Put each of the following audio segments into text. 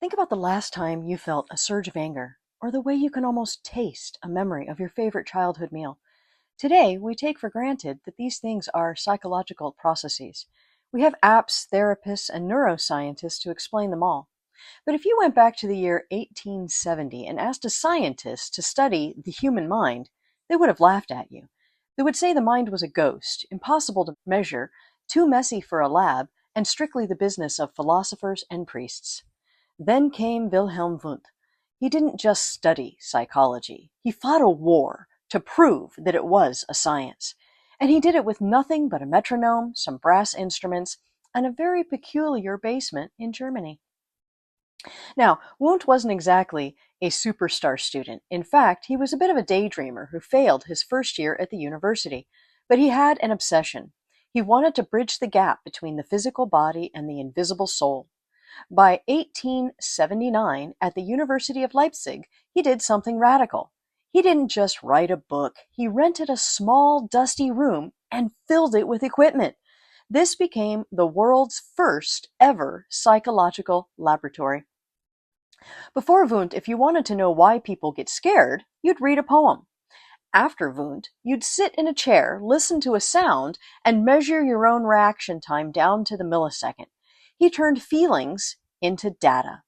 Think about the last time you felt a surge of anger, or the way you can almost taste a memory of your favorite childhood meal. Today, we take for granted that these things are psychological processes. We have apps, therapists, and neuroscientists to explain them all. But if you went back to the year 1870 and asked a scientist to study the human mind, they would have laughed at you. They would say the mind was a ghost, impossible to measure, too messy for a lab, and strictly the business of philosophers and priests. Then came Wilhelm Wundt. He didn't just study psychology. He fought a war to prove that it was a science. And he did it with nothing but a metronome, some brass instruments, and a very peculiar basement in Germany. Now, Wundt wasn't exactly a superstar student. In fact, he was a bit of a daydreamer who failed his first year at the university. But he had an obsession. He wanted to bridge the gap between the physical body and the invisible soul. By 1879, at the University of Leipzig, he did something radical. He didn't just write a book. He rented a small, dusty room and filled it with equipment. This became the world's first ever psychological laboratory. Before Wundt, if you wanted to know why people get scared, you'd read a poem. After Wundt, you'd sit in a chair, listen to a sound, and measure your own reaction time down to the millisecond. He turned feelings into data.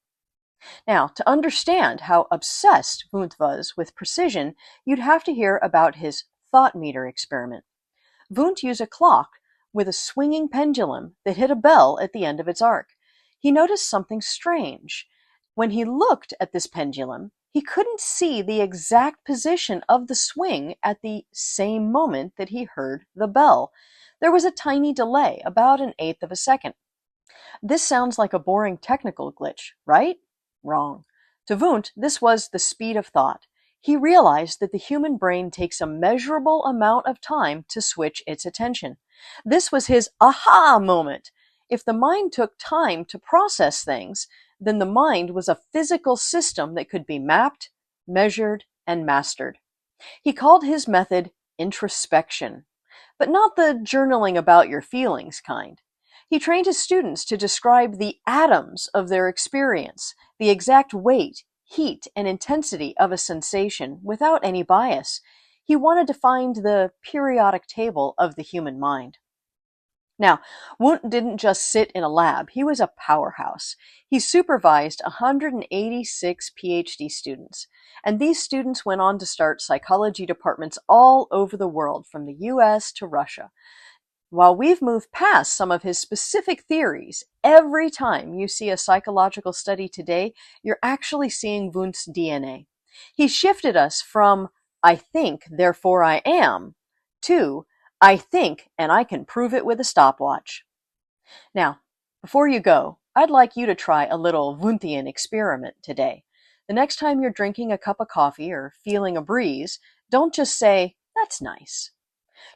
Now, to understand how obsessed Wundt was with precision, you'd have to hear about his thought meter experiment. Wundt used a clock with a swinging pendulum that hit a bell at the end of its arc. He noticed something strange. When he looked at this pendulum, he couldn't see the exact position of the swing at the same moment that he heard the bell. There was a tiny delay, about an eighth of a second. This sounds like a boring technical glitch, right? Wrong. To Wundt, this was the speed of thought. He realized that the human brain takes a measurable amount of time to switch its attention. This was his aha moment. If the mind took time to process things, then the mind was a physical system that could be mapped, measured, and mastered. He called his method introspection, but not the journaling about your feelings kind. He trained his students to describe the atoms of their experience, the exact weight, heat, and intensity of a sensation without any bias. He wanted to find the periodic table of the human mind. Now, Wundt didn't just sit in a lab, he was a powerhouse. He supervised 186 PhD students, and these students went on to start psychology departments all over the world, from the US to Russia. While we've moved past some of his specific theories, every time you see a psychological study today, you're actually seeing Wundt's DNA. He shifted us from "I think, therefore I am" to "I think, and I can prove it with a stopwatch." Now, before you go, I'd like you to try a little Wundtian experiment today. The next time you're drinking a cup of coffee or feeling a breeze, don't just say, "That's nice."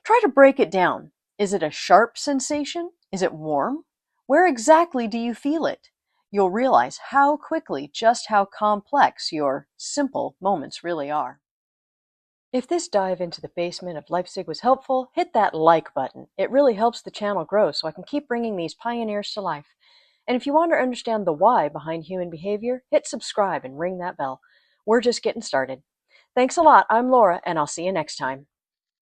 Try to break it down. Is it a sharp sensation? Is it warm? Where exactly do you feel it? You'll realize how quickly just how complex your simple moments really are. If this dive into the basement of Leipzig was helpful, hit that like button. It really helps the channel grow so I can keep bringing these pioneers to life. And if you want to understand the why behind human behavior, hit subscribe and ring that bell. We're just getting started. Thanks a lot. I'm Laura, and I'll see you next time.